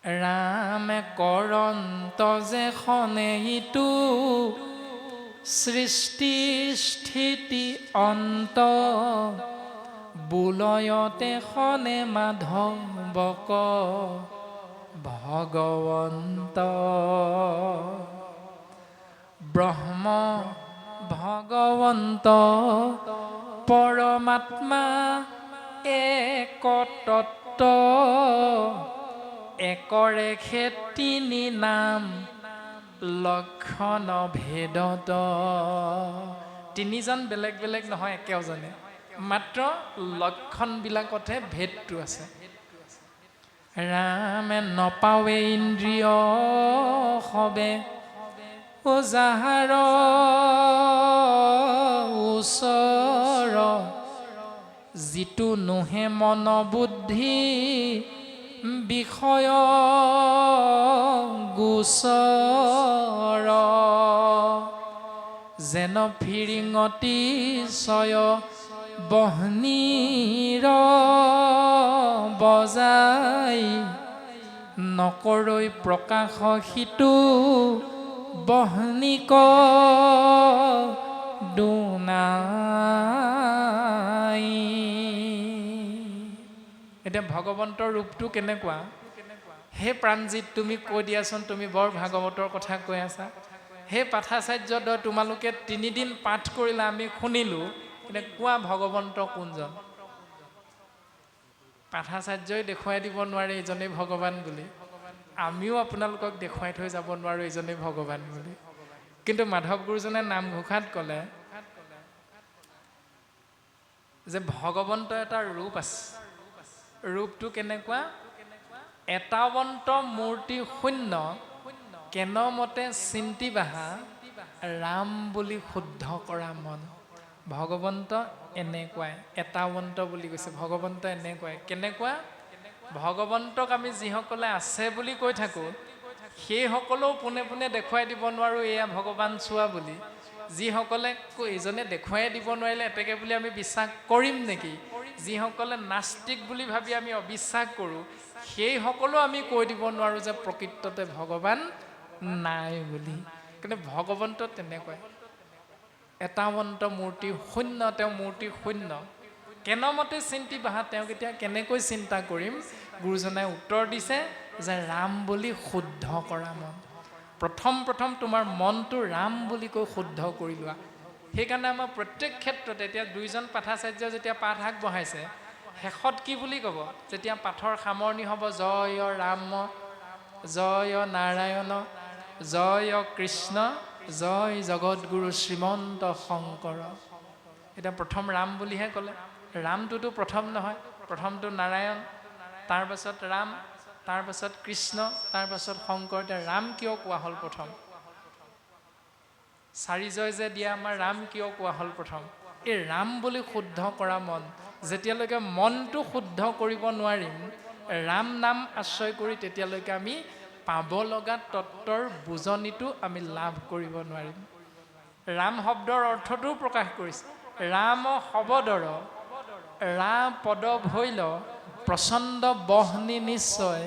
ৰামে কৰন্ত যে খনে ইটো সৃষ্টি স্থিতি অন্ত বুলয়তে খনে মাধৱক ভগৱন্ত ব্ৰহ্ম ভগৱন্ত পৰমাত্মা এক তত্ত্ব একৰেখে তিনি নাম লক্ষণ ভেদত তিনিজন বেলেগ বেলেগ নহয় একেজনে মাত্ৰ লক্ষণবিলাকতহে ভেদটো আছে ৰামে নপাৱে ইন্দ্ৰিয় হবে যাহাৰ ওচৰ যিটো নোহে মন বুদ্ধি বিষয় গোচৰ যেন ফিৰিঙতি ছয় বহনীৰ বজাই নকৰৈ প্ৰকাশ সিটো বহনিক দুনাই এতিয়া ভগৱন্তৰ ৰূপটো কেনেকুৱা হে প্ৰাণজিত তুমি কৈ দিয়াচোন তুমি বৰ ভাগৱতৰ কথা কৈ আছা হে পাঠাচাৰ্যদ্বয় তোমালোকে 3 দিন পাঠ কৰিলা আমি শুনিলোঁ কিন্তু কোৱা ভগৱন্ত কোনজন পাঠাচাৰ্যই দেখুৱাই দিব নোৱাৰে এইজনেই ভগৱান বুলি আমিও আপোনালোকক দেখুৱাই থৈ যাব নোৱাৰোঁ এইজনেই ভগৱান বুলি কিন্তু মাধৱ গুৰুজনে নামঘোষাত ক'লে যে ভগৱন্ত এটা ৰূপ আছে ৰূপটো কেনেকুৱা এটাৱন্ত মূৰ্তি শূন্য কেনমতে চিন্তি বাহা ৰাম বুলি শুদ্ধ কৰা মন ভগৱন্ত এনেকুৱাই এটাৱন্ত বুলি কৈছে ভগৱন্ত এনেকুৱাই কেনেকুৱা ভগৱন্তক আমি যিসকলে আছে বুলি কৈ থাকোঁ সেইসকলেও পোনে পোনে দেখুৱাই দিব নোৱাৰোঁ এয়া ভগৱান চোৱা বুলি যিসকলে ইজনে দেখুৱাই দিব নোৱাৰিলে এতেকে বুলি আমি বিশ্বাস কৰিম নেকি যিসকলে নাস্তিক বুলি ভাবি আমি অবিশ্বাস কৰোঁ সেইসকলেও আমি কৈ দিব নোৱাৰোঁ যে প্ৰকৃততে ভগৱান নাই বুলি কিন্তু ভগৱন্ত তেনেকুৱাই এটাৱন্ত মূৰ্তি শূন্য তেওঁ মূৰ্তি শূন্য কেনমতে চিন্তি বাহা তেওঁক এতিয়া কেনেকৈ চিন্তা কৰিম গুৰুজনাই উত্তৰ দিছে যে ৰাম বুলি শুদ্ধ কৰা মন প্ৰথম তোমাৰ মনটো ৰাম বুলি কৈ শুদ্ধ কৰি লোৱা সেইকাৰণে আমাৰ প্ৰত্যেক ক্ষেত্ৰত এতিয়া 2জন পাঠাচাৰ্য যেতিয়া পাঠ আগবঢ়াইছে শেষত কি বুলি ক'ব যেতিয়া পাঠৰ সামৰণি হ'ব জয় ৰাম জয় নাৰায়ণ জয় কৃষ্ণ জয় জগতগুৰু শ্ৰীমন্ত শংকৰ এতিয়া প্ৰথম ৰাম বুলিহে ক'লে ৰামটোতো প্ৰথম নহয় প্ৰথমটো নাৰায়ণ তাৰপাছত ৰাম তাৰপাছত কৃষ্ণ তাৰপাছত শংকৰ এতিয়া ৰাম কিয় কোৱা হ'ল প্ৰথম 4 জয় যে দিয়া আমাৰ ৰাম কিয় কোৱা হ'ল প্ৰথম এই ৰাম বুলি শুদ্ধ কৰা মন যেতিয়ালৈকে মনটো শুদ্ধ কৰিব নোৱাৰিম ৰাম নাম আশ্ৰয় কৰি তেতিয়ালৈকে আমি পাব লগা তত্ত্বৰ বুজনিটো আমি লাভ কৰিব নোৱাৰিম ৰাম শব্দৰ অৰ্থটো প্ৰকাশ কৰিছে ৰাম শবদৰ ৰা পদ ভৈল প্ৰচণ্ড বহনি নিশ্চয়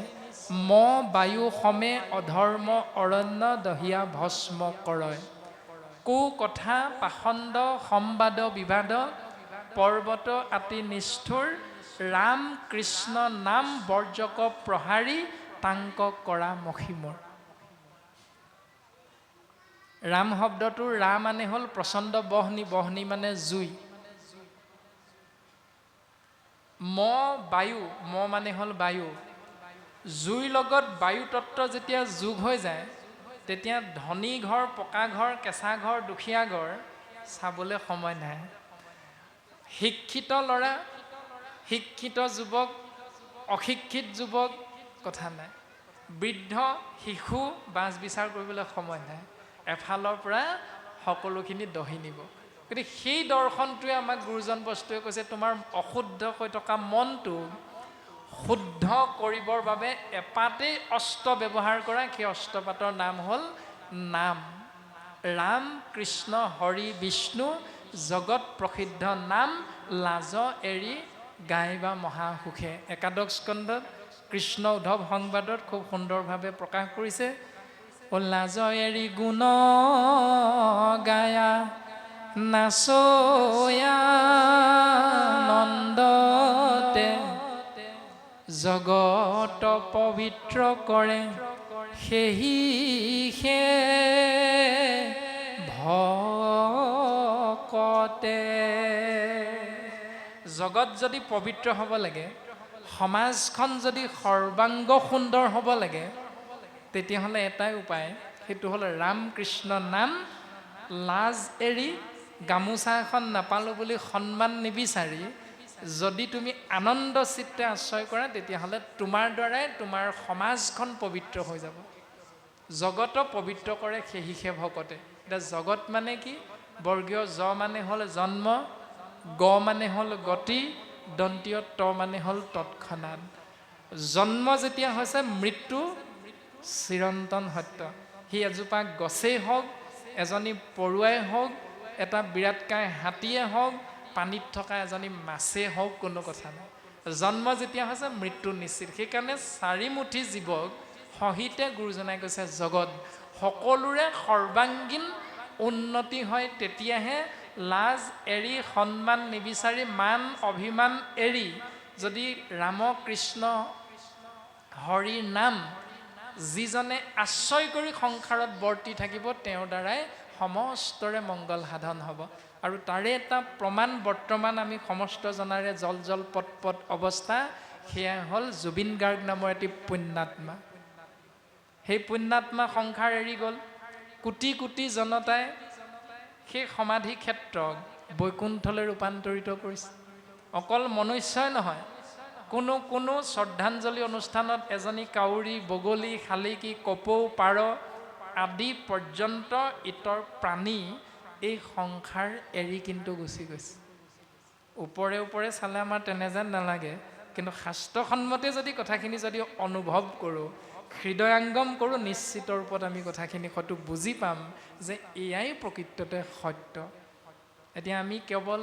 ম বায়ু সমে অধৰ্ম অৰণ্য দহিয়া ভস্ম কৰয় কু কথা পাখণ্ড সম্বাদ বিবাদ পৰ্বত আতি নিষ্ঠুৰ ৰাম কৃষ্ণ নাম বৰ্জক প্ৰহাৰী তাংক কৰা মহিমৰ ৰাম শব্দটো ৰা মানে হ'ল প্ৰচণ্ড বহনি বহনি মানে জুই ম বায়ু ম মানে হ'ল বায়ু জুইৰ লগত বায়ু তত্ত্ব যেতিয়া যোগ হৈ যায় তেতিয়া ধনী ঘৰ পকা ঘৰ কেঁচা ঘৰ দুখীয়া ঘৰ চাবলৈ সময় নাই শিক্ষিত ল'ৰা শিক্ষিত যুৱক অশিক্ষিত যুৱক কথা নাই বৃদ্ধ শিশু বাছ বিচাৰ কৰিবলৈ সময় নাই এফালৰ পৰা সকলোখিনি দহি নিব গতিকে সেই দৰ্শনটোৱে আমাক গুৰুজন বস্তুৱে কৈছে তোমাৰ অশুদ্ধ হৈ থকা মনটো শুদ্ধ কৰিবৰ বাবে এপাতেই অস্ত্ৰ ব্যৱহাৰ কৰা সেই অস্ত্ৰপাতৰ নাম হ'ল নাম ৰাম কৃষ্ণ হৰি বিষ্ণু জগত প্ৰসিদ্ধ নাম লাজ এৰি গাইবা মহাসুখে একাদশ স্কন্ধত কৃষ্ণ উদ্ধৱ সংবাদত খুব সুন্দৰভাৱে প্ৰকাশ কৰিছে। লাজ এৰি গুণ গায়া নাচয়া নন্দতে জগত পবিত্ৰ কৰে সেহিহে ভকতে। জগত যদি পবিত্ৰ হ'ব লাগে, সমাজখন যদি সৰ্বাংগ সুন্দৰ হ'ব লাগে, তেতিয়াহ'লে এটাই উপায়, সেইটো হ'ল ৰাম কৃষ্ণ নাম লাজ এৰি গামোচা এখন নাপালোঁ বুলি সন্মান নিবিচাৰি যদি তুমি আনন্দ চিত্তে আশ্ৰয় কৰা, তেতিয়াহ'লে তোমাৰ দ্বাৰাই তোমাৰ সমাজখন পবিত্ৰ হৈ যাব। জগত পবিত্ৰ কৰে সেহিহে ভকতে। এতিয়া জগত মানে কি? বৰ্গীয় জ মানে হ'ল জন্ম, গ মানে হ'ল গতি, দন্তীয় ত মানে হ'ল তৎক্ষণাৎ। জন্ম যেতিয়া হৈছে মৃত্যু চিৰন্তন সত্য। সি এজোপা গছেই হওক, এজনী পৰুৱাই হওক, এটা বিৰাটকায় হাতীয়ে হওক, পানীত থকা এজনী মাছেই হওক, কোনো কথা নাই। জন্ম যেতিয়া হৈছে মৃত্যু নিশ্চিত। সেইকাৰণে চাৰিমুঠি জীৱক সহিতে গুৰুজনাই কৈছে জগত সকলোৰে সৰ্বাংগীন উন্নতি হয় তেতিয়াহে। লাজ এৰি সন্মান নিবিচাৰি মান অভিমান এৰি যদি ৰাম কৃষ্ণ হৰিৰ নাম যিজনে আশ্ৰয় কৰি সংসাৰত বৰ্তি থাকিব, তেওঁৰ দ্বাৰাই সমস্তৰে মংগল সাধন হ'ব। আৰু তাৰে এটা প্ৰমাণ বৰ্তমান আমি সমস্ত জনাৰে জল জল পট পট অৱস্থা, সেয়া হ'ল জুবিন গাৰ্গ নামৰ এটি পুণ্যাত্মা। সেই পুণ্যাত্মা সংসাৰ এৰি গ'ল। কোটি কোটি জনতাই সেই সমাধি ক্ষেত্ৰক বৈকুণ্ঠলৈ ৰূপান্তৰিত কৰিছে। অকল মনুষ্যই নহয়, কোনো শ্ৰদ্ধাঞ্জলি অনুষ্ঠানত এজনী কাউৰী, বগলী, শালিকী, কপৌ, পাৰ আদি পৰ্যন্ত ইতৰ প্ৰাণী এই সংসাৰ এৰি কিন্তু গুচি গৈছে। ওপৰে ওপৰে চালে আমাৰ তেনে যেন নালাগে, কিন্তু শাস্ত্ৰসন্মতে যদি কথাখিনি যদি অনুভৱ কৰোঁ, হৃদয়াংগম কৰোঁ, নিশ্চিত ৰূপত আমি কথাখিনি হয়তো বুজি পাম যে এয়াই প্ৰকৃততে সত্য। এতিয়া আমি কেৱল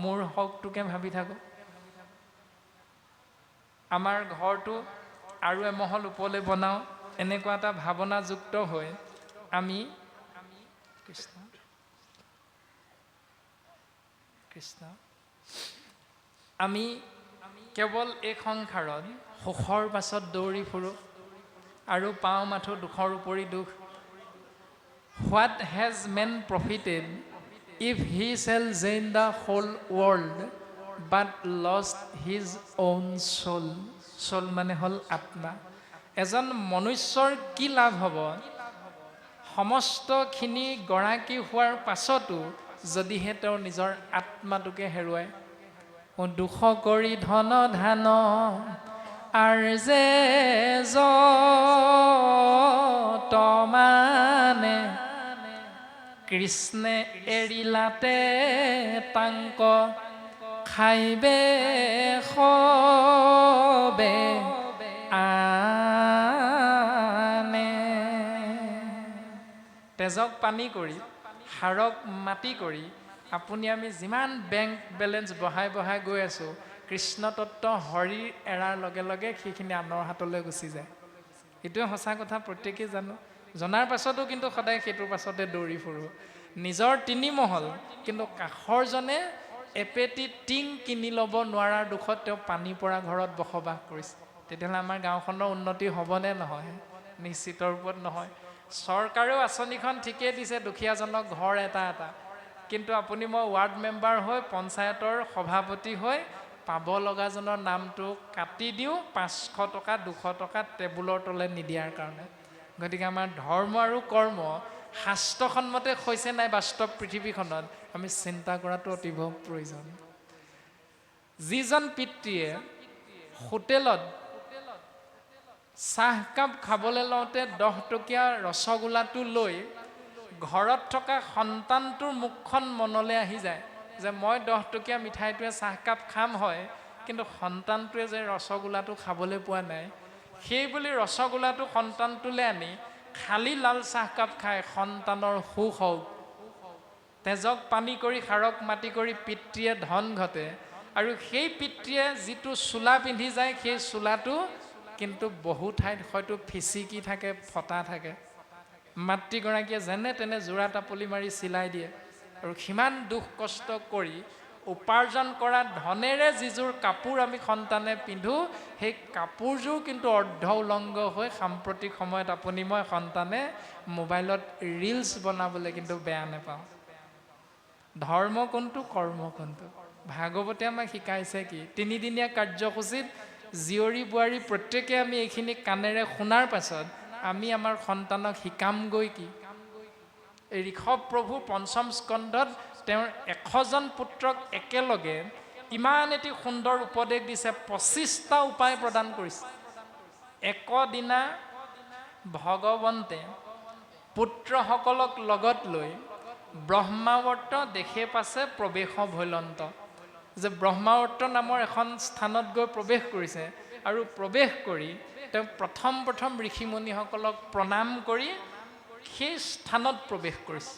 মোৰ হকটোকে ভাবি থাকোঁ। আমাৰ ঘৰটো আৰু এমহল ওপৰলৈ বনাওঁ, এনেকুৱা এটা ভাৱনাযুক্ত হৈ আমি কৃষ্ণ কৃষ্ণ আমি কেৱল এই সংসাৰত সুখৰ পাছত দৌৰি ফুৰোঁ আৰু পাওঁ মাথো দুখৰ উপৰি দুখ। What has man profited if he shall gain the whole world but lost his own soul. Soul মানে হ'ল আত্মা। এজন মনুষ্যৰ কি লাভ হ'ব সমস্তখিনি গৰাকী হোৱাৰ পাছতো যদিহে তেওঁ নিজৰ আত্মাটোকে হেৰুৱায়। দুখ কৰি ধন ধান আৰ যে যতমানে কৃষ্ণে এৰিলাতে তাংক খাইবে খবে আনে। তেজক পানী কৰি, হাড়ক মাটি কৰি আপুনি আমি যিমান বেংক বেলেঞ্চ বঢ়াই বঢ়াই গৈ আছোঁ, কৃষ্ণ তত্ত্ব হৰিৰ এৰাৰ লগে লগে সেইখিনি আনৰ হাতলৈ গুচি যায়। এইটোৱে সঁচা কথা, প্ৰত্যেকেই জানো। জনাৰ পাছতো কিন্তু সদায় সেইটোৰ পাছতে দৌৰি ফুৰোঁ। নিজৰ তিনি মহল, কিন্তু কাষৰজনে এপেটি টিং কিনি ল'ব নোৱাৰাৰ দুখত তেওঁ পানী পৰা ঘৰত বসবাস কৰিছে। তেতিয়াহ'লে আমাৰ গাঁওখনৰ উন্নতি হ'বনে নহয়? নিশ্চিত ৰূপত নহয়। চৰকাৰেও আঁচনিখন ঠিকেই দিছে দুখীয়াজনক ঘৰ এটা এটা, কিন্তু আপুনি মই ৱাৰ্ড মেম্বাৰ হৈ, পঞ্চায়তৰ সভাপতি হৈ পাব লগাজনৰ নামটো কাটি দিওঁ 500 টকা 200 টকা টেবুলৰ তলে নিদিয়াৰ কাৰণে। গতিকে আমাৰ ধৰ্ম আৰু কৰ্ম শাস্ত্ৰসন্মতে হৈছে নাই বাস্তৱ পৃথিৱীখনত, আমি চিন্তা কৰাটো অতিভৱ প্ৰয়োজন। যিজন পিতৃয়ে হোটেলত চাহকাপ খাবলৈ লওঁতে 10 টকীয়া ৰসগোল্লাটো লৈ ঘৰত থকা সন্তানটোৰ মুখখন মনলৈ আহি যায় যে মই 10 টকীয়া মিঠাইটোৱে চাহকাপ খাম হয়, কিন্তু সন্তানটোৱে যে ৰসগোল্লাটো খাবলৈ পোৱা নাই, সেই বুলি ৰসগোল্লাটো সন্তানটোলৈ আনি খালী লাল চাহকাপ খাই সন্তানৰ সুখ হওক। তেজক পানী কৰি, হাড়ক মাটি কৰি পিতৃয়ে ধন ঘটে আৰু সেই পিতৃয়ে যিটো চোলা পিন্ধি যায় সেই চোলাটো কিন্তু বহু ঠাইত হয়তো ফিচিকি থাকে, ফটা থাকে। মাতৃগৰাকীয়ে যেনে তেনে যোৰা টাপলি মাৰি চিলাই দিয়ে আৰু সিমান দুখ কষ্ট কৰি উপাৰ্জন কৰা ধনেৰে যিযোৰ কাপোৰ আমি সন্তানে পিন্ধো সেই কাপোৰযোৰ কিন্তু অৰ্ধ উলংগ হৈ সাম্প্ৰতিক সময়ত আপুনি মই সন্তানে মোবাইলত ৰিলছ বনাবলৈ কিন্তু বেয়া নাপাওঁ। ধৰ্ম কোনটো, কৰ্ম কোনটো? ভাগৱতে আমাক শিকাইছে কি? 3 দিনীয়া কাৰ্যসূচীত জীয়ৰী বোৱাৰী প্ৰত্যেকে আমি এইখিনি কাণেৰে শুনাৰ পাছত আমি আমাৰ সন্তানক শিকামগৈ কি? ঋষভ প্ৰভু পঞ্চম স্কন্ধত তেওঁৰ 100জন পুত্ৰক একেলগে ইমান এটি সুন্দৰ উপদেশ দিছে, 25টা উপায় প্ৰদান কৰিছে। একদিনা ভগৱন্তে পুত্ৰসকলক লগত লৈ ব্ৰহ্মাৱৰ্ত দেশে পাছে প্ৰৱেশ ভৈলন্ত, যে ব্ৰহ্মাৱৰ্ত নামৰ এখন স্থানত গৈ প্ৰৱেশ কৰিছে আৰু প্ৰৱেশ কৰি তেওঁ প্ৰথম ঋষিমুনিসকলক প্ৰণাম কৰি সেই স্থানত প্ৰৱেশ কৰিছে।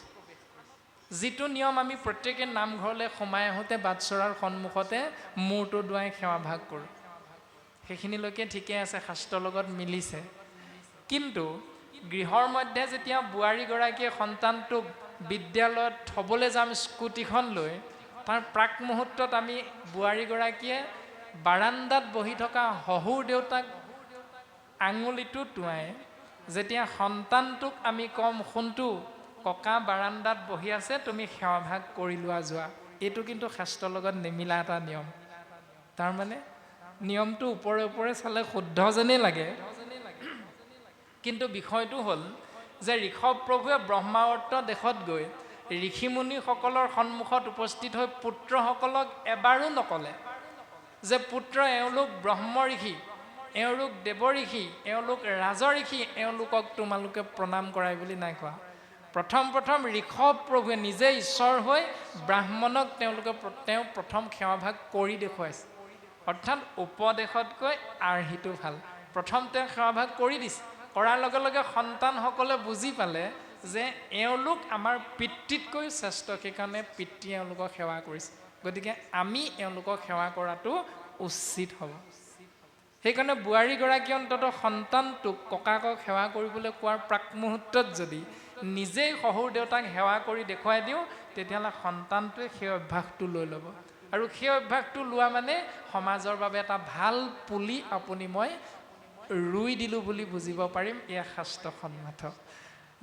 যিটো নিয়ম আমি প্ৰত্যেকে নামঘৰলৈ সোমাই আহোঁতে বাটচৰাৰ সন্মুখতে মূৰটো দুৱাই সেৱাভাগ কৰোঁ, সেইখিনিলৈকে ঠিকে আছে, শাস্ত্ৰৰ লগত মিলিছে। কিন্তু গৃহৰ মধ্যে যেতিয়া বোৱাৰীগৰাকীয়ে সন্তানটোক বিদ্যালয়ত থ'বলৈ যাম স্কুটিখন লৈ, তাৰ প্ৰাক মুহূৰ্তত আমি বোৱাৰীগৰাকীয়ে বাৰান্দাত বহি থকা শহুৰ দেউতাক আঙুলিটো টোৱাই যেতিয়া সন্তানটোক আমি কম, শুনটো ককা বাৰান্দাত বহি আছে, তুমি সেৱাভাগ কৰি লোৱা যোৱা, এইটো কিন্তু শাস্ত্ৰৰ লগত নিমিলা এটা নিয়ম। তাৰমানে নিয়মটো ওপৰে ওপৰে চালে শুদ্ধ যেনেই লাগে, কিন্তু বিষয়টো হ'ল যে ঋষভ প্ৰভুৱে ব্ৰহ্মাৱৰ্ত দেশত গৈ ঋষিমুনিসকলৰ সন্মুখত উপস্থিত হৈ পুত্ৰসকলক এবাৰো নকলে যে পুত্ৰ এওঁলোক ব্ৰহ্ম ঋষি, এওঁলোক দেৱ ঋষি, এওঁলোক ৰাজ ঋষি, এওঁলোকক তোমালোকে প্ৰণাম কৰাই বুলি নাই কোৱা। প্ৰথম ঋষভ প্ৰভুৱে নিজে ঈশ্বৰ হৈ ব্ৰাহ্মণক তেওঁ প্ৰথম সেৱাভাগ কৰি দেখুৱাইছে। অৰ্থাৎ উপদেশতকৈ আৰ্হিটো ভাল। প্ৰথম তেওঁ সেৱাভাগ কৰি দিছে, কৰাৰ লগে লগে সন্তানসকলে বুজি পালে যে এওঁলোক আমাৰ পিতৃতকৈ শ্ৰেষ্ঠ, সেইকাৰণে পিতৃয়ে এওঁলোকক সেৱা কৰিছে, গতিকে আমি এওঁলোকক সেৱা কৰাটো উচিত হ'ব। সেইকাৰণে বোৱাৰীগৰাকী অন্ততঃ সন্তানটোক ককাকক সেৱা কৰিবলৈ কোৱাৰ প্ৰাক মুহূৰ্তত যদি নিজেই শহুৰ দেউতাক সেৱা কৰি দেখুৱাই দিওঁ, তেতিয়াহ'লে সন্তানটোৱে সেই অভ্যাসটো লৈ ল'ব, আৰু সেই অভ্যাসটো লোৱা মানে সমাজৰ বাবে এটা ভাল পুলি আপুনি মই ৰুই দিলোঁ বুলি বুজিব পাৰিম। এয়া শাস্ত্ৰসন্মত।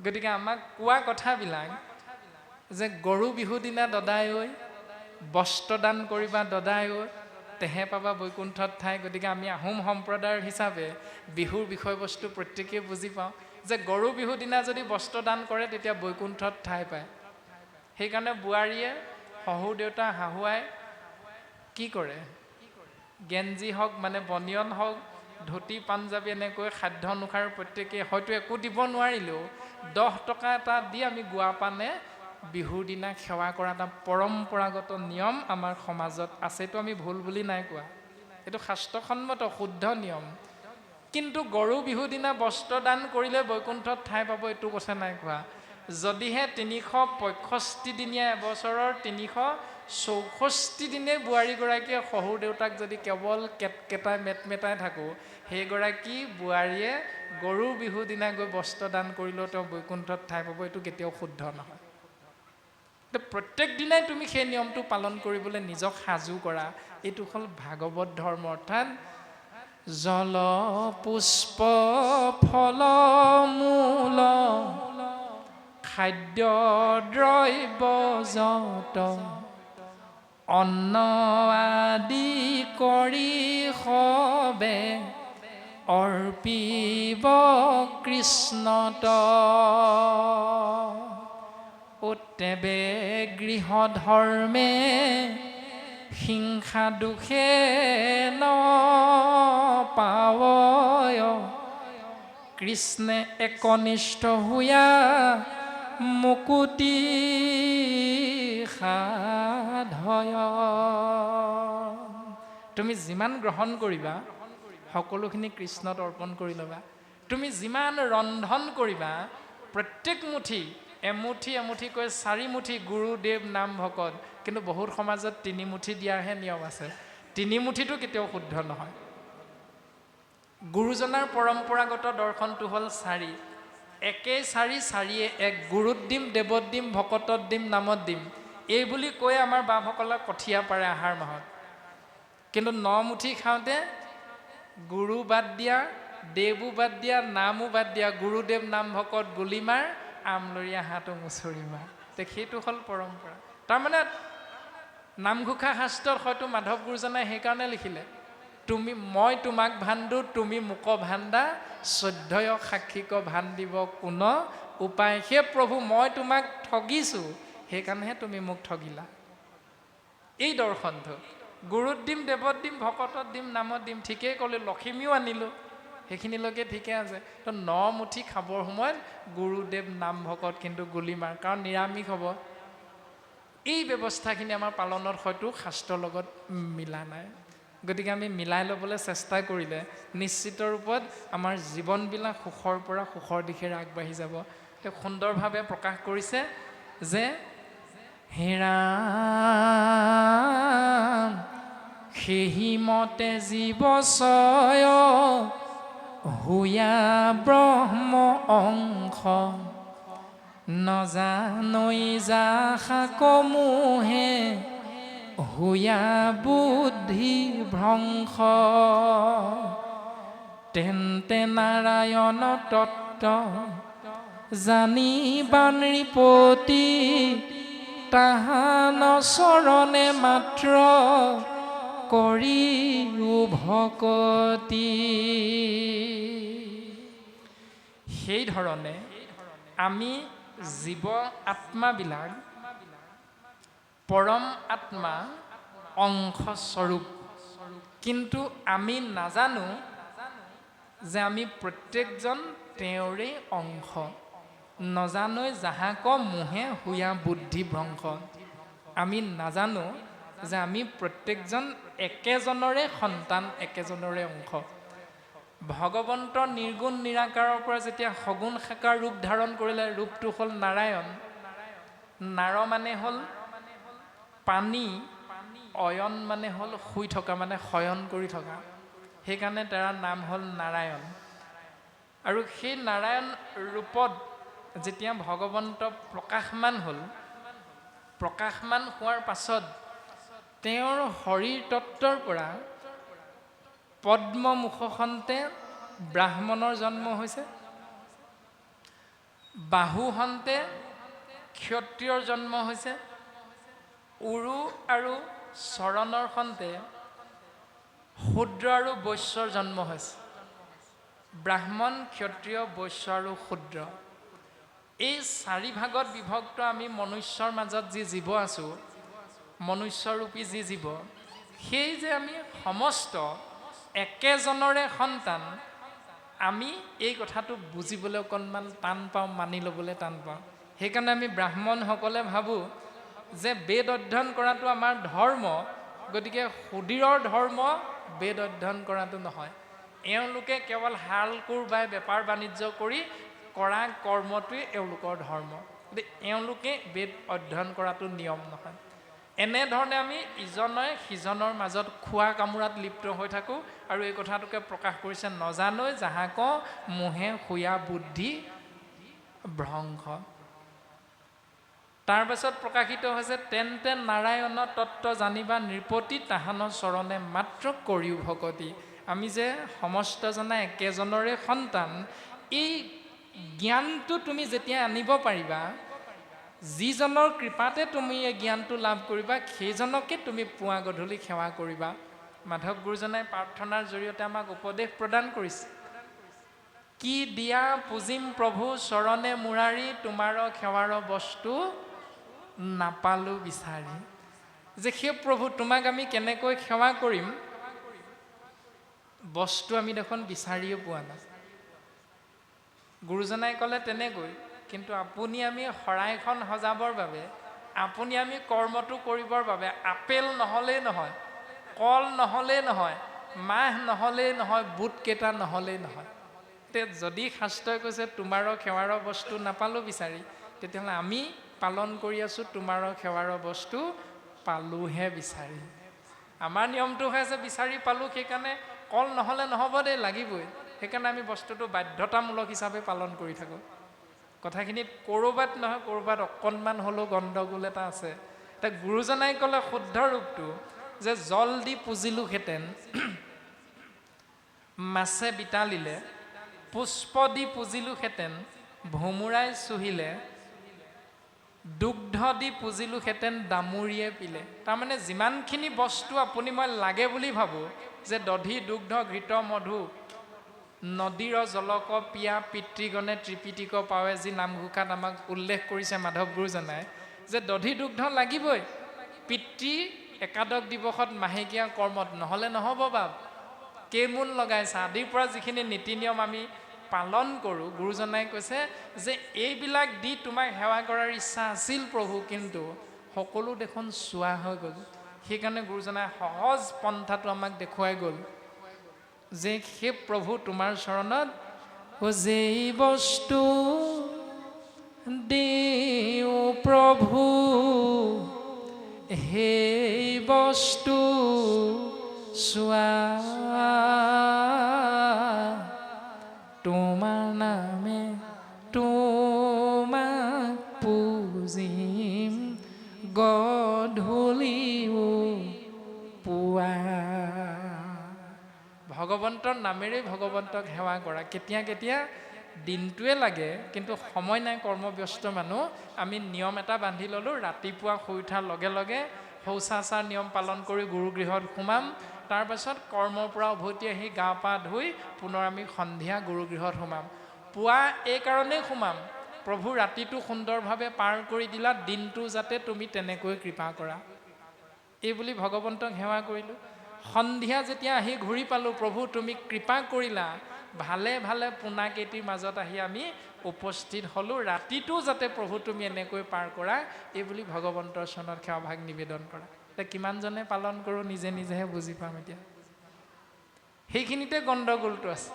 গতিকে আমাক কোৱা কথাবিলাক যে গৰু বিহু দিনা দদাই ঐ বস্ত্ৰদান কৰিবা, দদাই ঐ তেহে পাবা বৈকুণ্ঠত ঠাই। গতিকে আমি আহোম সম্প্ৰদায়ৰ হিচাপে বিহুৰ বিষয়বস্তু প্ৰত্যেকেই বুজি পাওঁ যে গৰু বিহু দিনা যদি বস্ত্ৰদান কৰে তেতিয়া বৈকুণ্ঠত ঠাই পায়। সেইকাৰণে বোৱাৰীয়ে শহুৰ দেউতা শাহুৱাই কি কৰে, গেঞ্জি হওক মানে বনিয়ন হওক, ধুতি পাঞ্জাবী এনেকৈ সাধ্য অনুসাৰে প্ৰত্যেকেই হয়তো একো দিব নোৱাৰিলেও 10 টকা এটা দি আমি গুৱা পানে বিহুৰ দিনা সেৱা কৰা এটা পৰম্পৰাগত নিয়ম আমাৰ সমাজত আছে। এইটো আমি ভুল বুলি নাই কোৱা, এইটো শাস্ত্ৰসন্মত শুদ্ধ নিয়ম। কিন্তু গৰু বিহু দিনা বস্ত্ৰ দান কৰিলে বৈকুণ্ঠত ঠাই পাব, এইটো কথা নাই কোৱা। যদিহে 365 দিনীয়া এবছৰৰ 364 দিনেই বোৱাৰীগৰাকীয়ে শহুৰ দেউতাক যদি কেৱল কেটকেটাই মেটমেটাই থাকোঁ, সেইগৰাকী বোৱাৰীয়ে গৰু বিহু দিনা গৈ বস্ত্ৰ দান কৰিলেও তেওঁ বৈকুণ্ঠত ঠাই পাব, এইটো কেতিয়াও শুদ্ধ নহয়। প্ৰত্যেক দিনাই তুমি সেই নিয়মটো পালন কৰিবলৈ নিজক সাজু কৰা, এইটো হ'ল ভাগৱত ধৰ্ম। অৰ্থাৎ জল পুষ্প ফল মূল খাদ্য দ্ৰব্য যত অন্ন আদি কৰি সবে অৰ্পিব কৃষ্ণত উত্তেবে গৃহ ধৰ্মে হিংসা দুখে ন পাৱয় কৃষ্ণে একনিষ্ঠ হুয়া মুকুতি সাধয়। তুমি যিমান গ্ৰহণ কৰিবা সকলোখিনি কৃষ্ণত অৰ্পণ কৰি ল'বা। তুমি যিমান ৰন্ধন কৰিবা প্ৰত্যেক মুঠি এমুঠি এমুঠিকৈ 4 মুঠি গুৰুদেৱ নাম ভকত, কিন্তু বহুত সমাজত 3 মুঠি দিয়াৰহে নিয়ম আছে। তিনিমুঠিটো কেতিয়াও শুদ্ধ নহয়। গুৰুজনাৰ পৰম্পৰাগত দৰ্শনটো হ'ল চাৰি, একেই চাৰি, চাৰিয়ে এক, গুৰুত দিম, দেৱত দিম, ভকতত দিম, নামত দিম, এই বুলি কৈ আমাৰ বাপসকলক কঠীয়া পাৰে আহাৰ মাহত। কিন্তু নমুঠি খাওঁতে গুৰু বাদ দিয়া, দেৱো বাদ দিয়া, নামো বাদ দিয়া, গুৰুদেৱ নাম ভকত গুলিমাৰ, আমলৰীয়া হাতো মুচৰি মাৰ। সেইটো হ'ল পৰম্পৰা। তাৰমানে নামঘোষা শাস্ত্ৰত হয়তো মাধৱ গুৰুজনাই সেইকাৰণে লিখিলে, মই তোমাক ভাণ্ডো, তুমি মোক ভাণ্ডা, শ্ৰদ্ধেয় সাক্ষীক ভান দিব কোন উপায়। হে প্ৰভু, মই তোমাক ঠগিছোঁ, সেইকাৰণেহে তুমি মোক ঠগিলা। এই দৰ্শনটো গুৰুত দিম, দেৱত দিম, ভকতত দিম, নামত দিম, ঠিকেই ক'লোঁ, লখিমীও আনিলোঁ, সেইখিনিলৈকে ঠিকে আছে। তো নমুঠি খাবৰ সময়ত গুৰুদেৱ নাম ভকত কিন্তু গুলিমাৰ, কাৰণ নিৰামিষ হ'ব। এই ব্যৱস্থাখিনি আমাৰ পালনত হয়তো শাস্ত্ৰৰ লগত মিলা নাই। গতিকে আমি মিলাই ল'বলৈ চেষ্টা কৰিলে নিশ্চিত ৰূপত আমাৰ জীৱনবিলাক সুখৰ পৰা সুখৰ দিশে আগবাঢ়ি যাব। তেওঁ সুন্দৰভাৱে প্ৰকাশ কৰিছে যে হে ৰাম সেহি মতে জীৱচয় হুয়া ব্ৰহ্ম অংশ, নজানৈ যাশাক মোহে হুয়া বুদ্ধি ভ্ৰংশ। তেন্তে নাৰায়ণ তত্ত্ব জানিবা নৃপতি, তাহান চৰণে মাত্ৰ কৰি ভকতি। সেই ধৰণে আমি জীৱ আত্মাবিলাক পৰম আত্মা অংশস্বৰূপ, কিন্তু আমি নাজানো যে আমি প্ৰত্যেকজন তেওঁৰে অংশ। নজানৈ যাহাক মোহে হুয়া বুদ্ধি ভ্ৰংশ। আমি নাজানো যে আমি প্ৰত্যেকজন একেজনৰে সন্তান, একেজনৰে অংশ। ভগৱন্ত নিৰ্গুণ নিৰাকাৰৰ পৰা যেতিয়া সগুণ সাকাৰ ৰূপ ধাৰণ কৰিলে, ৰূপটো হ'ল নাৰায়ণ। নাৰ মানে হ'ল পানী, অয়ন মানে হ'ল শুই থকা, মানে শয়ন কৰি থকা, সেইকাৰণে তাৰ নাম হ'ল নাৰায়ণ। আৰু সেই নাৰায়ণ ৰূপত যেতিয়া ভগৱন্ত প্ৰকাশমান হ'ল, প্ৰকাশমান হোৱাৰ পাছত তেওঁৰ শৰীৰ তত্ত্বৰ পৰা পদ্ম মুখখনতে ব্ৰাহ্মণৰ জন্ম হৈছে, বাহুহন্তে ক্ষত্ৰিয়ৰ জন্ম হৈছে, উৰু আৰু চৰণৰ খন্তে শূদ্ৰ আৰু বৈশ্যৰ জন্ম হৈছে। ব্ৰাহ্মণ, ক্ষত্ৰিয়, বৈশ্য আৰু শূদ্ৰ, এই চাৰি ভাগত বিভক্ত আমি মনুষ্যৰ মাজত যি জীৱ আছোঁ, মনুষ্যৰূপী যি জীৱ, সেই যে আমি সমস্ত একেজনৰে সন্তান, আমি এই কথাটো বুজিবলৈ অকণমান টান পাওঁ, মানি ল'বলৈ টান পাওঁ। সেইকাৰণে আমি ব্ৰাহ্মণসকলে ভাবোঁ যে বেদ অধ্যয়ন কৰাটো আমাৰ ধৰ্ম, গতিকে শূদ্ৰৰ ধৰ্ম বেদ অধ্যয়ন কৰাটো নহয়। এওঁলোকে কেৱল হাল কোৰ বাই বেপাৰ বাণিজ্য কৰি কৰা কৰ্মটোৱে এওঁলোকৰ ধৰ্ম, গতিকে এওঁলোকে বেদ অধ্যয়ন কৰাটো নিয়ম নহয়। এনেধৰণে আমি ইজনে সিজনৰ মাজত খোৱা কামোৰাত লিপ্ত হৈ থাকোঁ। আৰু এই কথাটোকে প্ৰকাশ কৰিছে, নজানৈ যাহাক মোহে হুয়া বুদ্ধি ভ্ৰংশ। তাৰ পাছত প্ৰকাশিত হৈছে, তেন্তে নাৰায়ণ তত্ত্ব জানিবা নৃপতি, তাহান চৰণে মাত্ৰ কৰিও ভকতি। আমি যে সমস্তজনে একেজনৰে সন্তান, এই জ্ঞানটো তুমি যেতিয়া আনিব পাৰিবা, যিজনৰ কৃপাতে তুমি এই জ্ঞানটো লাভ কৰিবা, সেইজনকে তুমি পুৱা গধূলি সেৱা কৰিবা। মাধৱ গুৰুজনাই প্ৰাৰ্থনাৰ জৰিয়তে আমাক উপদেশ প্ৰদান কৰিছে, কি দিয়া পুজিম প্ৰভু চৰণে মুৰাৰী, তোমাৰ সেৱাৰ বস্তু নাপালোঁ বিচাৰি। যে সেই প্ৰভু, তোমাক আমি কেনেকৈ সেৱা কৰিম, বস্তু আমি দেখোন বিচাৰিও পোৱা নাই। গুৰুজনাই ক'লে তেনেকৈ, কিন্তু আপুনি আমি শৰাইখন সজাবৰ বাবে, আপুনি আমি কৰ্মটো কৰিবৰ বাবে আপেল নহ'লেই নহয়, কল নহ'লেই নহয়, মাহ নহ'লেই নহয়, বুটকেইটা নহ'লেই নহয়। যদি শাস্ত্ৰই কৈছে তোমাৰ সেৱাৰ বস্তু নাপালোঁ বিচাৰি, তেতিয়াহ'লে আমি পালন কৰি আছোঁ তোমাৰ সেৱাৰ বস্তু পালোঁহে বিচাৰি। আমাৰ নিয়মটো হৈছে বিচাৰি পালোঁ, সেইকাৰণে কল নহ'লে নহ'ব দেই, লাগিবই। সেইকাৰণে আমি বস্তুটো বাধ্যতামূলক হিচাপে পালন কৰি থাকোঁ। কথাখিনিত ক'ৰবাত নহয় ক'ৰবাত অকণমান হ'লেও গণ্ডগোল এটা আছে। এতিয়া গুৰুজনাই ক'লে শুদ্ধ ৰূপটো যে জল দি পুজিলোহেঁতেন, মাছে বিতালিলে, পুষ্প দি পুজিলোহেঁতেন, ভোমোৰাই চুহিলে, দুগ্ধ দি পুজিলোহেঁতেন, দামুৰিয়ে পিলে। তাৰমানে যিমানখিনি বস্তু আপুনি মই লাগে বুলি ভাবোঁ, যে দধি দুগ্ধ ঘৃত মধু, নদীৰ জলক পিয়া পিতৃগণে ত্ৰিপিটিক পাৱে, যি নামঘোষাত আমাক উল্লেখ কৰিছে মাধৱ গুৰুজনাই, যে দধি দুগ্ধ লাগিবই। পিতৃ একাদশ দিৱসত মাহেকীয়া কৰ্মত নহ'লে নহ'ব। বাপ কেইমোন লগাইছা আদিৰ পৰা যিখিনি নীতি নিয়ম আমি পালন কৰোঁ, গুৰুজনাই কৈছে যে এইবিলাক দি তোমাক সেৱা কৰাৰ ইচ্ছা আছিল প্ৰভু, কিন্তু সকলো দেখোন চোৱা হৈ গ'ল। সেইকাৰণে গুৰুজনাই সহজ পন্থাটো আমাক দেখুৱাই গ'ল যে সেই প্ৰভু তোমাৰ চৰণত যেই বস্তু দিওঁ প্ৰভু, সেই বস্তু চোৱা, তোমাৰ নামে তোমাক পুজিম, গধূলিও পুৱা। ভগৱন্তৰ নামেৰেই ভগৱন্তক সেৱা কৰা। কেতিয়া কেতিয়া দিনটোৱে লাগে, কিন্তু সময় নাই, কৰ্মব্যস্ত মানুহ। আমি নিয়ম এটা বান্ধি ল'লোঁ, ৰাতিপুৱা শুই উঠাৰ লগে লগে শৌচাচাৰ নিয়ম পালন কৰি গুৰুগৃহত সোমাম। তাৰপাছত কৰ্মৰ পৰা উভতি আহি গা পা ধুই পুনৰ আমি সন্ধিয়া গুৰুগৃহত সোমাম। পুৱা এই কাৰণেই সোমাম, প্ৰভু ৰাতিটো সুন্দৰভাৱে পাৰ কৰি দিলা, দিনটো যাতে তুমি তেনেকৈ কৃপা কৰা, এই বুলি ভগৱন্তক সেৱা কৰিলোঁ। সন্ধিয়া যেতিয়া আহি ঘূৰি পালোঁ, প্ৰভু তুমি কৃপা কৰিলা, ভালে ভালে পোনাকেইটিৰ মাজত আহি আমি উপস্থিত হ'লোঁ, ৰাতিটো যাতে প্ৰভু তুমি এনেকৈ পাৰ কৰা, এই বুলি ভগৱন্তৰ চৰণত সেৱাভাগ নিবেদন কৰা। এতিয়া কিমানজনে পালন কৰোঁ নিজে নিজেহে বুজি পাম। এতিয়া সেইখিনিতে গণ্ডগোলটো আছে।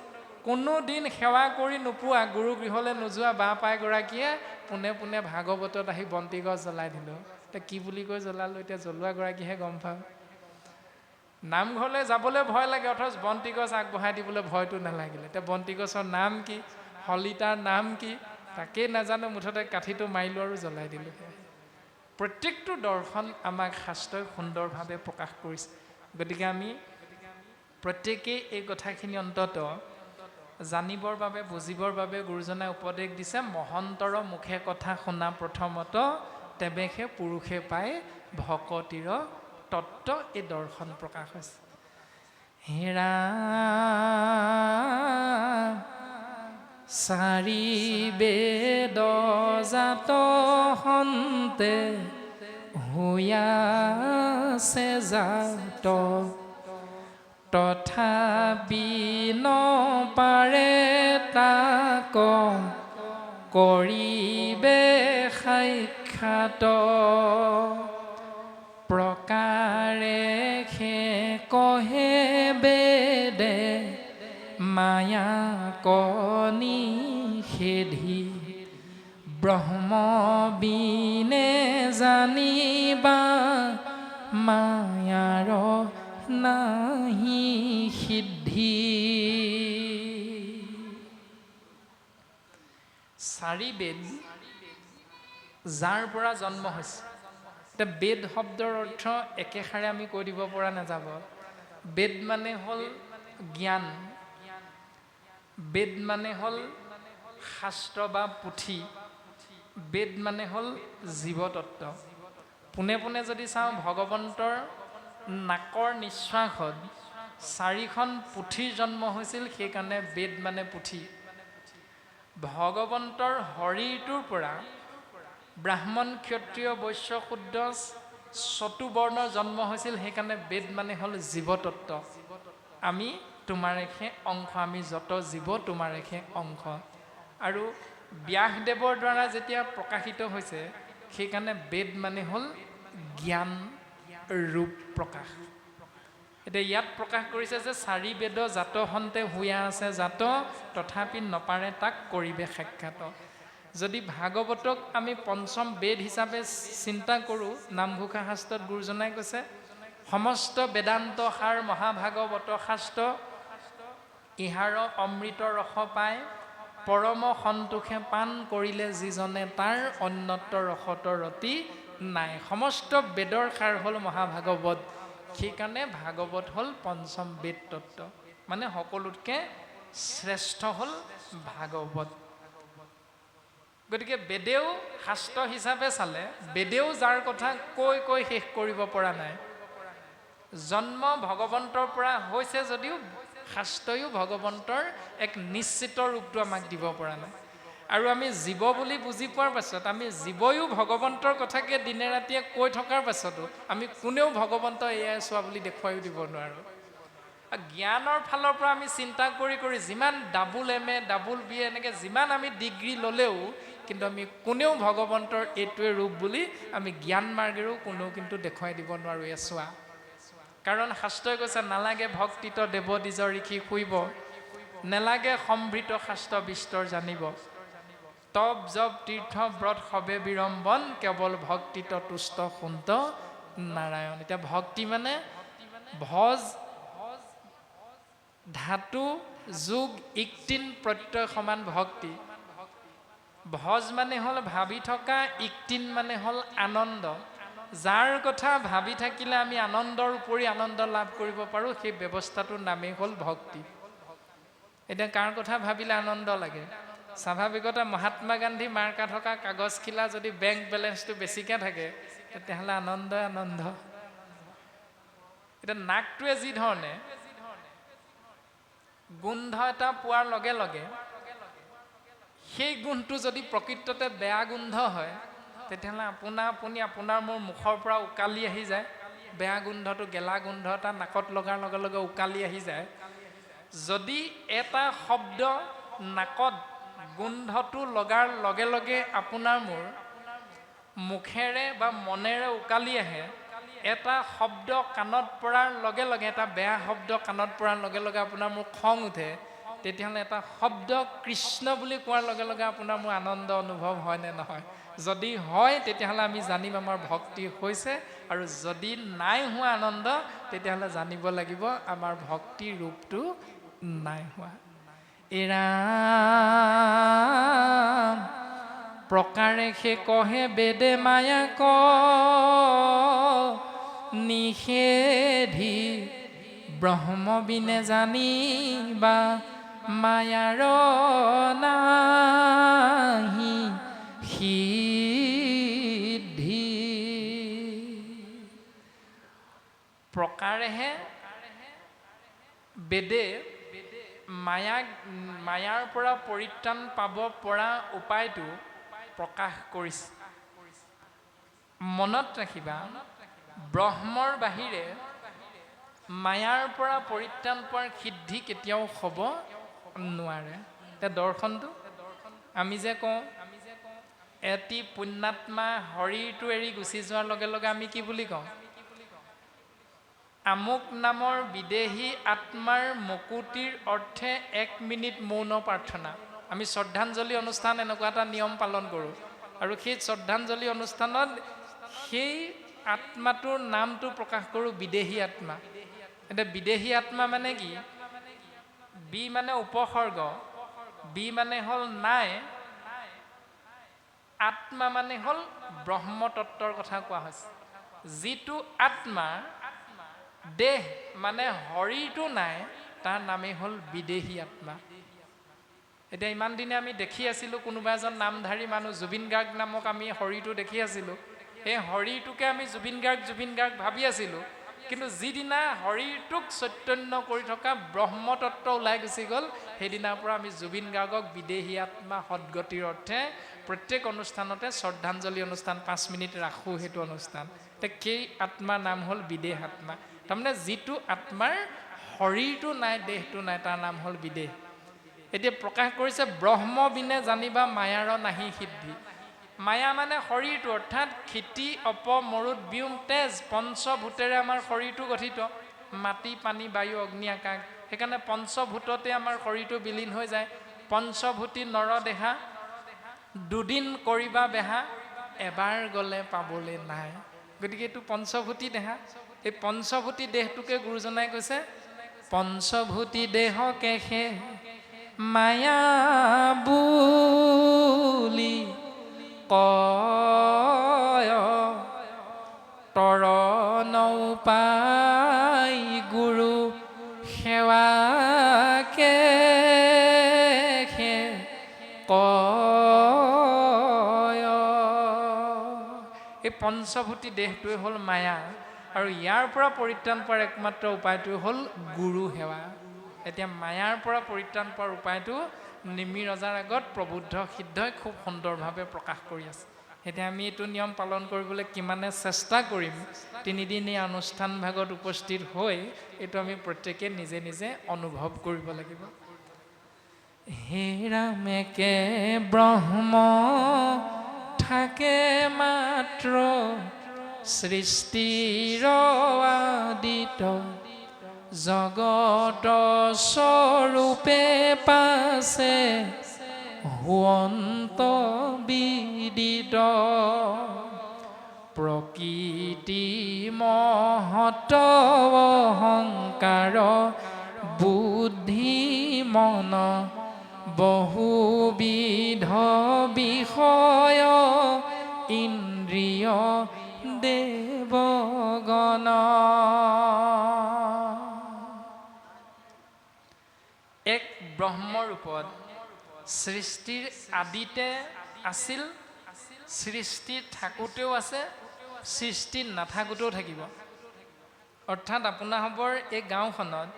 কোনো দিন সেৱা কৰি নোপোৱা, গুৰুগৃহলৈ নোযোৱা বা পাইগৰাকীয়ে পোনে পোনে ভাগৱতত আহি বন্তি গছ জ্বলাই দিলোঁ। এতিয়া কি বুলি কৈ জ্বলালোঁ, এতিয়া জ্বলোৱাগৰাকীহে গম পাম। নামঘৰলৈ যাবলৈ ভয় লাগে, অথচ বন্তি গছ আগবঢ়াই দিবলৈ ভয়টো নালাগিলে। এতিয়া বন্তি গছৰ নাম কি, শলিতাৰ নাম কি, তাকেই নাজানো, মুঠতে কাঠিটো মাৰিলোঁ আৰু জ্বলাই দিলোঁ। প্ৰত্যেকটো দৰ্শন আমাক শাস্ত্ৰই সুন্দৰভাৱে প্ৰকাশ কৰিছে। গতিকে আমি প্ৰত্যেকেই এই কথাখিনি অন্তত জানিবৰ বাবে, বুজিবৰ বাবে গুৰুজনাই উপদেশ দিছে, মহন্তৰ মুখে কথা শুনা প্ৰথমত, তেৱেহে পুৰুষে পায় ভকতিৰ তত্ত্ব। এই দৰ্শন প্ৰকাশ হৈছে। হেৰা চাৰি বেদ জাত হন্তে, হৈয়াছে জাত, তথাপি নপাৰে তাক কৰিবে সাক্ষাৎ, প্ৰকাৰে খে কহে বেদে, মায়া কনিষেধি, ব্ৰহ্ম বিনে জানিবা, মায়াৰ নাহি সিদ্ধি। চাৰি বেদ যাৰ পৰা জন্ম হৈছে। এতিয়া বেদ শব্দৰ অৰ্থ একেষাৰে আমি কৈ দিব পৰা নাযাব। বেদ মানে হ'ল জ্ঞান, বেদ মানে হ'ল শাস্ত্ৰ বা পুথি, বেদ মানে হ'ল জীৱতত্ত্ব। পোনে পোনে যদি চাওঁ, ভগৱন্তৰ নাকৰ নিশ্বাসত চাৰিখন পুথিৰ জন্ম হৈছিল, সেইকাৰণে বেদ মানে পুথি। ভগৱন্তৰ শৰীৰটোৰ পৰা ব্ৰাহ্মণ ক্ষত্ৰিয় বৈশ্য শূদ্ৰ চতুবৰ্ণৰ জন্ম হৈছিল, সেইকাৰণে বেদ মানে হ'ল জীৱতত্ত্ব। আমি তোমাৰেহে অংশ, আমি যত জীৱ তোমাৰেহে অংশ। আৰু ব্যাসদেৱৰ দ্বাৰা যেতিয়া প্ৰকাশিত হৈছে, সেইকাৰণে বেদ মানে হ'ল জ্ঞান ৰূপ প্ৰকাশ। এতিয়া ইয়াত প্ৰকাশ কৰিছে যে চাৰি বেদ জাত হন্তে, হুয়া আছে জাত, তথাপি নপাৰে তাক কৰিবে সাক্ষাৎ। যদি ভাগৱতক আমি পঞ্চম বেদ হিচাপে চিন্তা কৰোঁ, নামঘোষা শাস্ত্ৰত গুৰুজনাই কৈছে সমস্ত বেদান্ত সাৰ মহাভাগৱত শাস্ত্ৰ ইহাৰ অমৃত ৰস পায় পৰম সন্তোষে পাণ কৰিলে যিজনে তাৰ অন্যত্ৰ ৰসত ৰতি নাই। সমস্ত বেদৰ সাৰ হ'ল মহাভাগৱত। সেইকাৰণে ভাগৱত হ'ল পঞ্চম বেদ তত্ত্ব, মানে সকলোতকৈ শ্ৰেষ্ঠ হ'ল ভাগৱত। গতিকে বেদেও শাস্ত্ৰ হিচাপে চালে বেদেও যাৰ কথা কৈ কৈ শেষ কৰিব পৰা নাই। জন্ম ভগৱন্তৰ পৰা হৈছে যদিও শাস্ত্ৰয়ো ভগৱন্তৰ এক নিশ্চিত ৰূপটো আমাক দিব পৰা নাই। আৰু আমি জীৱ বুলি বুজি পোৱাৰ পাছত আমি জীৱয়ো ভগৱন্তৰ কথাকে দিনে ৰাতিয়ে কৈ থকাৰ পাছতো আমি কোনেও ভগৱন্ত এয়াই চোৱা বুলি দেখুৱাইও দিব নোৱাৰোঁ। জ্ঞানৰ ফালৰ পৰা আমি চিন্তা কৰি কৰি যিমান ডাবুল MA ডাবুল BA এনেকৈ যিমান আমি ডিগ্ৰী ল'লেও কিন্তু আমি কোনেও ভগৱন্তৰ এইটোৱে ৰূপ বুলি আমি জ্ঞান মাৰ্গেৰেও কোনেও কিন্তু দেখুৱাই দিব নোৱাৰোঁ এ চোৱা। কাৰণ শাস্ত্ৰই কৈছে নালাগে ভক্তিত দেৱ দ্বিজ ঋষি শুইব, নেলাগে সম্ভৃত শাস্ত্ৰ বিস্তৰ জানিব, তপ জপ তীৰ্থ ব্ৰত সবে বিৰম্বন, কেৱল ভক্তিত তুষ্ট সুন্ত নাৰায়ণ। এতিয়া ভক্তি মানে ভজ ধাতু যোগ ইক্তিন প্ৰত্যয় সমান ভক্তি। ভজ মানে হ'ল ভাবি থকা, ইক্তিন মানে হ'ল আনন্দ। যাৰ কথা ভাবি থাকিলে আমি আনন্দৰ উপৰি আনন্দ লাভ কৰিব পাৰোঁ, সেই ব্যৱস্থাটোৰ নামেই হ'ল ভক্তি। এতিয়া কাৰ কথা ভাবিলে আনন্দ লাগে? স্বাভাৱিকতে মহাত্মা গান্ধী মাৰ্কা থকা কাগজখিলা যদি বেংক বেলেঞ্চটো বেছিকৈ থাকে তেতিয়াহ'লে আনন্দই আনন্দ। এতিয়া নাকটোৱে যি ধৰণে গোন্ধ এটা পোৱাৰ লগে লগে সেই গোন্ধটো যদি প্ৰকৃততে বেয়া গোন্ধ হয় তেতিয়াহ'লে আপোনাৰ মোৰ মুখৰ পৰা উকালি আহি যায়। বেয়া গোন্ধটো গেলা গোন্ধ এটা নাকত লগাৰ লগে লগে উকালি আহি যায়। যদি এটা শব্দ নাকত গোন্ধটো লগাৰ লগে লগে আপোনাৰ মোৰ মুখেৰে বা মনেৰে উকালি আহে, এটা শব্দ কাণত পৰাৰ লগে লগে এটা বেয়া শব্দ কাণত পৰাৰ লগে লগে আপোনাৰ মোৰ খং উঠে, তেতিয়াহ'লে এটা শব্দ কৃষ্ণ বুলি কোৱাৰ লগে লগে আপোনাৰ মোৰ আনন্দ অনুভৱ হয় নে নহয়? যদি হয় তেতিয়াহ'লে আমি জানিম আমাৰ ভক্তি হৈছে, আৰু যদি নাই হোৱা আনন্দ তেতিয়াহ'লে জানিব লাগিব আমাৰ ভক্তিৰ ৰূপটো নাই হোৱা। এৰা প্ৰকাৰে সে কহে বেদে মায়াক নিষেধি ব্ৰহ্ম বিনে জানিবা মায়াৰ নাহি সিদ্ধি। প্ৰকাৰেহে বেদে মায়াৰ পৰা পৰিত্ৰাণ পাব পৰা উপায়টো প্ৰকাশ কৰিছে। মনত ৰাখিবা, ব্ৰহ্মৰ বাহিৰে মায়াৰ পৰা পৰিত্ৰাণ পোৱাৰ সিদ্ধি কেতিয়াও হ'ব নোৱাৰে। এতিয়া দৰ্শনটো আমি যে কওঁ এটি পুণ্যাত্মা শৰীৰটো এৰি গুচি যোৱাৰ লগে লগে আমি কি বুলি কওঁ? আমুক নামৰ বিদেহী আত্মাৰ মুকুতিৰ অৰ্থে 1 মিনিট মৌন প্ৰাৰ্থনা। আমি শ্ৰদ্ধাঞ্জলি অনুষ্ঠান এনেকুৱা এটা নিয়ম পালন কৰোঁ, আৰু সেই শ্ৰদ্ধাঞ্জলি অনুষ্ঠানত সেই আত্মাটোৰ নামটো প্ৰকাশ কৰোঁ বিদেহী আত্মা। এতিয়া বিদেহী আত্মা মানে কি? বি মানে উপসৰ্গ, বি মানে হ'ল নাই, আত্মা মানে হ'ল ব্ৰহ্মতত্ত্বৰ কথা কোৱা হৈছে। যিটো আত্মা দেহ মানে শৰীৰটো নাই তাৰ নামেই হ'ল বিদেহী আত্মা। এতিয়া ইমান দিনে আমি দেখি আছিলোঁ কোনোবা এজন নামধাৰী মানুহ জুবিন গাৰ্গ নামক আমি শৰীৰটো দেখি আছিলোঁ। এই শৰীৰটোকে আমি জুবিন গাৰ্গ ভাবি আছিলোঁ, কিন্তু যিদিনা শৰীৰটোক চৈতন্য কৰি থকা ব্ৰহ্মতত্ত্ব ওলাই গুচি গ'ল, সেইদিনাৰ পৰা আমি জুবিন গাৰ্গক বিদেহী আত্মা সদগতিৰ অৰ্থে প্ৰত্যেক অনুষ্ঠানতে শ্ৰদ্ধাঞ্জলি অনুষ্ঠান 5 মিনিট ৰাখোঁ। সেইটো অনুষ্ঠান সেই আত্মাৰ নাম হ'ল বিদেহ আত্মা। তাৰমানে যিটো আত্মাৰ শৰীৰটো নাই, দেহটো নাই, তাৰ নাম হ'ল বিদেহ। এতিয়া প্ৰকাশ কৰিছে ব্ৰহ্ম বিনে জানিবা মায়াৰ নাহি সিদ্ধি। মায়া মানে শৰীৰটো, অৰ্থাৎ ক্ষিতি অপ মৰুত ব্যোম তেজ, পঞ্চভূতেৰে আমাৰ শৰীৰটো গঠিত। মাটি পানী বায়ু অগ্নি আকাশ, সেইকাৰণে পঞ্চভূততে আমাৰ শৰীৰটো বিলীন হৈ যায়। পঞ্চভূতি নৰ দেহা, দুদিন কৰিবা বেহা, এবাৰ গ'লে পাবলৈ নাই। গতিকে এইটো পঞ্চভূতি দেহা। এই পঞ্চভূতি দেহটোকে গুৰুজনাই কৈছে পঞ্চভূতি দেহকে সে মায়া বুলি কয় তৰ নৌপাই গুৰু সেৱাকে কয়। এই পঞ্চভূতি দেহটোৱে হ'ল মায়া আৰু ইয়াৰ পৰা পৰিত্ৰাণ পোৱাৰ একমাত্ৰ উপায়টো হ'ল গুৰু সেৱা। এতিয়া মায়াৰ পৰা পৰিত্ৰাণ পোৱাৰ উপায়টো নিমি ৰজাৰ আগত প্ৰবুদ্ধ সিদ্ধই খুব সুন্দৰভাৱে প্ৰকাশ কৰি আছে। এতিয়া আমি এইটো নিয়ম পালন কৰিবলৈ কিমানে চেষ্টা কৰিম, তিনিদিন এই অনুষ্ঠান ভাগত উপস্থিত হৈ এইটো আমি প্ৰত্যেকে নিজে নিজে অনুভৱ কৰিব লাগিব। হে ৰামেকে ব্ৰহ্ম থাকে মাত্ৰ সৃষ্টিৰ আদিত জগত স্বৰূপে পাছে হুৱন্ত বিদিত প্ৰকৃতি মহত অহংকাৰ বুদ্ধি মন বহুবিধ বিষয় ইন্দ্ৰিয় দেৱগণ। এক ব্ৰহ্মৰূপত সৃষ্টিৰ আদিতে আছিল, সৃষ্টি থাকোঁতেও আছে, সৃষ্টি নাথাকোঁতেও থাকিব। অৰ্থাৎ আপোনাৰহঁতৰ এই গাঁওখনত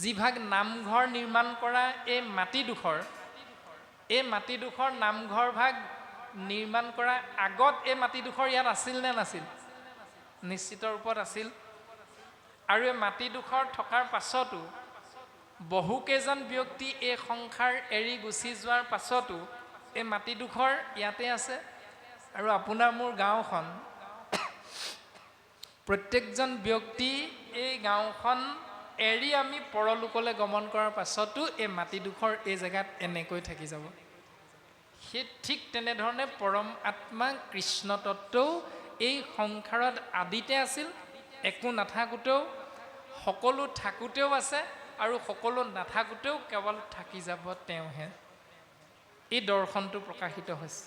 যিভাগ নামঘৰ নিৰ্মাণ কৰা এই মাটিডোখৰ নামঘৰ ভাগ নিৰ্মাণ কৰা আগত এই মাটিডোখৰ ইয়াত আছিল নে নাছিল? নিশ্চিত ৰূপত আছিল। আৰু এই মাটিডোখৰ থকাৰ পাছতো বহুকেইজন ব্যক্তি এই সংসাৰ এৰি গুচি যোৱাৰ পাছতো এই মাটিডোখৰ ইয়াতে আছে। আৰু আপোনাৰ মোৰ গাঁওখন প্ৰত্যেকজন ব্যক্তি এই গাঁওখন এৰি আমি পৰলোকলৈ গমন কৰাৰ পাছতো এই মাটিডোখৰ এই জেগাত এনেকৈ থাকি যাব। সেই ঠিক তেনেধৰণে পৰম আত্মা কৃষ্ণ তত্ত্বও এই সংসাৰত আদিতে আছিল, একো নাথাকোঁতেও, সকলো থাকোঁতেও আছে আৰু সকলো নাথাকোঁতেও কেৱল থাকি যাব তেওঁহে। এই দৰ্শনটো প্ৰকাশিত হৈছে।